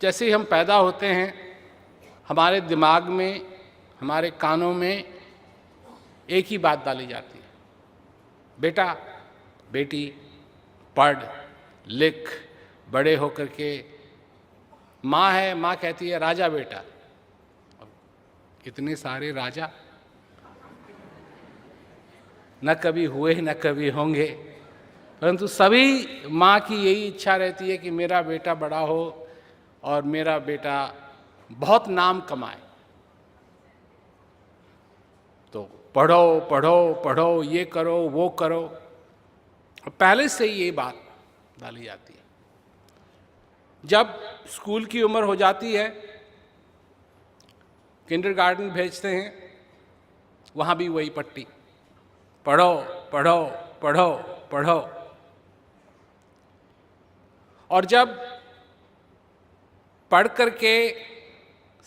जैसे ही हम पैदा होते हैं हमारे दिमाग में, हमारे कानों में एक ही बात डाली जाती है, बेटा बेटी पढ़ लिख बड़े होकर के। माँ है, माँ कहती है राजा बेटा। इतने सारे राजा न कभी हुए न कभी होंगे, परंतु सभी माँ की यही इच्छा रहती है कि मेरा बेटा बड़ा हो और मेरा बेटा बहुत नाम कमाए। तो पढ़ो पढ़ो पढ़ो, ये करो वो करो, पहले से ही ये बात डाली जाती है। जब स्कूल की उम्र हो जाती है, किंडरगार्टन भेजते हैं, वहाँ भी वही पट्टी, पढ़ो पढ़ो पढ़ो पढ़ो। और जब पढ़ करके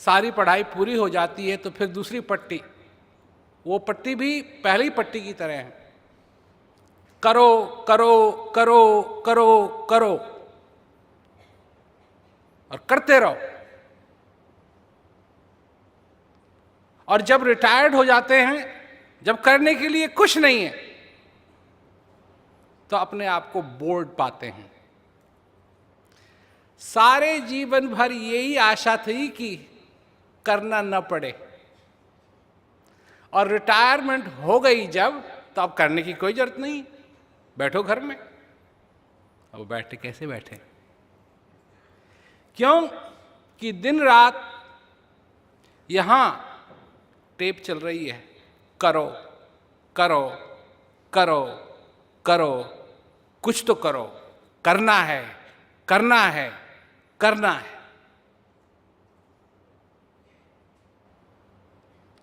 सारी पढ़ाई पूरी हो जाती है तो फिर दूसरी पट्टी, वो पट्टी भी पहली पट्टी की तरह है, करो करो करो करो करो और करते रहो। और जब रिटायर्ड हो जाते हैं, जब करने के लिए कुछ नहीं है, तो अपने आप को बोर्ड पाते हैं। सारे जीवन भर यही आशा थी कि करना न पड़े, और रिटायरमेंट हो गई जब, तो अब करने की कोई जरूरत नहीं, बैठो घर में। अब बैठे कैसे बैठे? क्यों कि दिन रात यहां टेप चल रही है, करो करो करो करो, कुछ तो करो, करना है करना है करना है।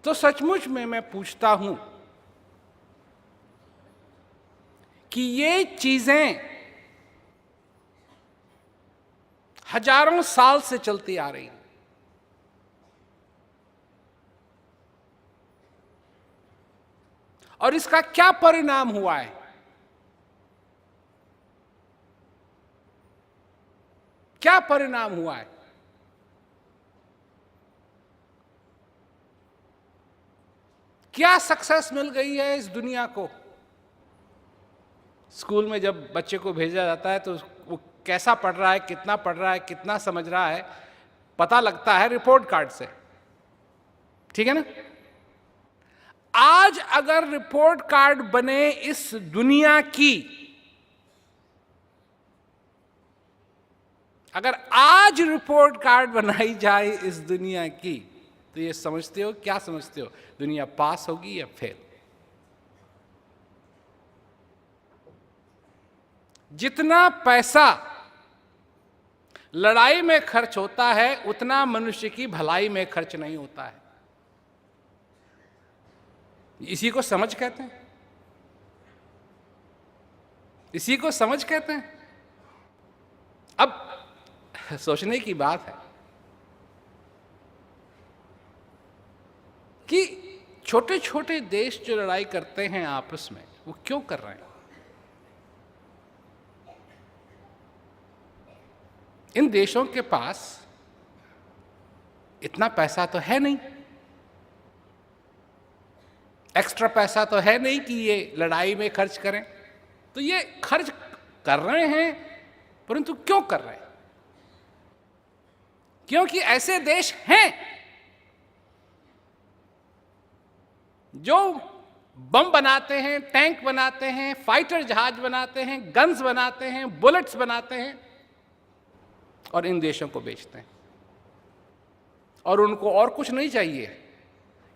तो सचमुच में मैं पूछता हूं कि ये चीजें हजारों साल से चलती आ रही हैं, और इसका क्या परिणाम हुआ है? क्या परिणाम हुआ है? क्या सक्सेस मिल गई है इस दुनिया को? स्कूल में जब बच्चे को भेजा जाता है तो वो कैसा पढ़ रहा है, कितना पढ़ रहा है, कितना समझ रहा है, पता लगता है रिपोर्ट कार्ड से, ठीक है ना? आज अगर रिपोर्ट कार्ड बने इस दुनिया की, अगर आज रिपोर्ट कार्ड बनाई जाए इस दुनिया की, तो ये समझते हो, क्या समझते हो, दुनिया पास होगी या फेल? जितना पैसा लड़ाई में खर्च होता है उतना मनुष्य की भलाई में खर्च नहीं होता है। इसी को समझ कहते हैं, इसी को समझ कहते हैं। अब सोचने की बात है कि छोटे छोटे देश जो लड़ाई करते हैं आपस में, वो क्यों कर रहे हैं? इन देशों के पास इतना पैसा तो है नहीं, एक्स्ट्रा पैसा तो है नहीं कि ये लड़ाई में खर्च करें। तो ये खर्च कर रहे हैं, परंतु क्यों कर रहे हैं? क्योंकि ऐसे देश हैं जो बम बनाते हैं, टैंक बनाते हैं, फाइटर जहाज बनाते हैं, गन्स बनाते हैं, बुलेट्स बनाते हैं, और इन देशों को बेचते हैं। और उनको और कुछ नहीं चाहिए,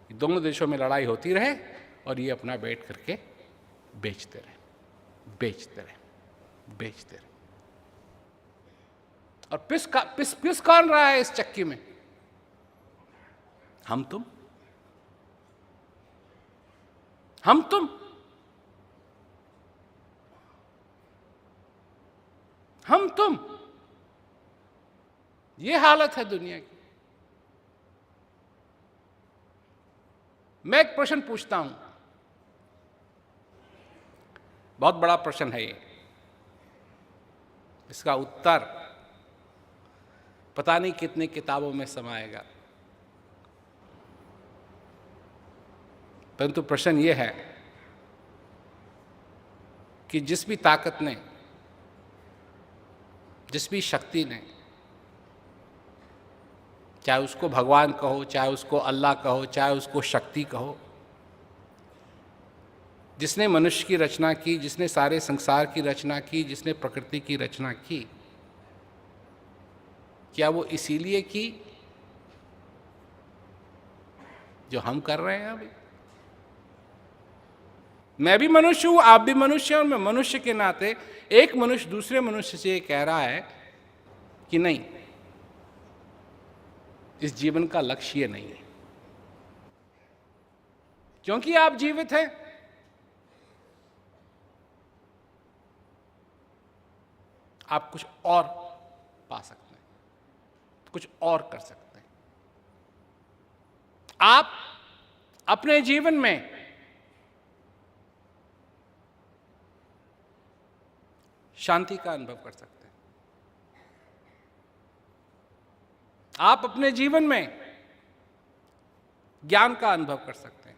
दोनों देशों में लड़ाई होती रहे और ये अपना बैठ करके बेचते रहे बेचते रहे बेचते रहे। और पिस कौन रहा है इस चक्की में? हम तुम, हम तुम, हम तुम। ये हालत है दुनिया की। मैं एक प्रश्न पूछता हूं, बहुत बड़ा प्रश्न है ये, इसका उत्तर पता नहीं कितनी किताबों में समाएगा। परंतु प्रश्न ये है कि जिस भी ताकत ने, जिस भी शक्ति ने, चाहे उसको भगवान कहो, चाहे उसको अल्लाह कहो, चाहे उसको शक्ति कहो, जिसने मनुष्य की रचना की, जिसने सारे संसार की रचना की, जिसने प्रकृति की रचना की, क्या वो इसीलिए की जो हम कर रहे हैं अभी? मैं भी मनुष्य हूं, आप भी मनुष्य हैं, और मैं मनुष्य के नाते एक मनुष्य दूसरे मनुष्य से ये कह रहा है कि नहीं, इस जीवन का लक्ष्य ये नहीं है। क्योंकि आप जीवित हैं, आप कुछ और पा सकते हैं, कुछ और कर सकते हैं। आप अपने जीवन में शांति का अनुभव कर सकते हैं। आप अपने जीवन में ज्ञान का अनुभव कर सकते हैं।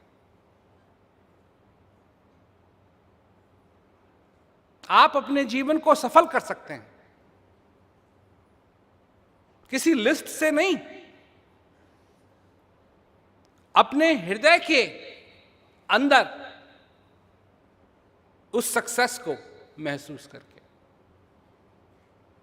आप अपने जीवन को सफल कर सकते हैं, किसी लिस्ट से नहीं, अपने हृदय के अंदर उस सक्सेस को महसूस करके।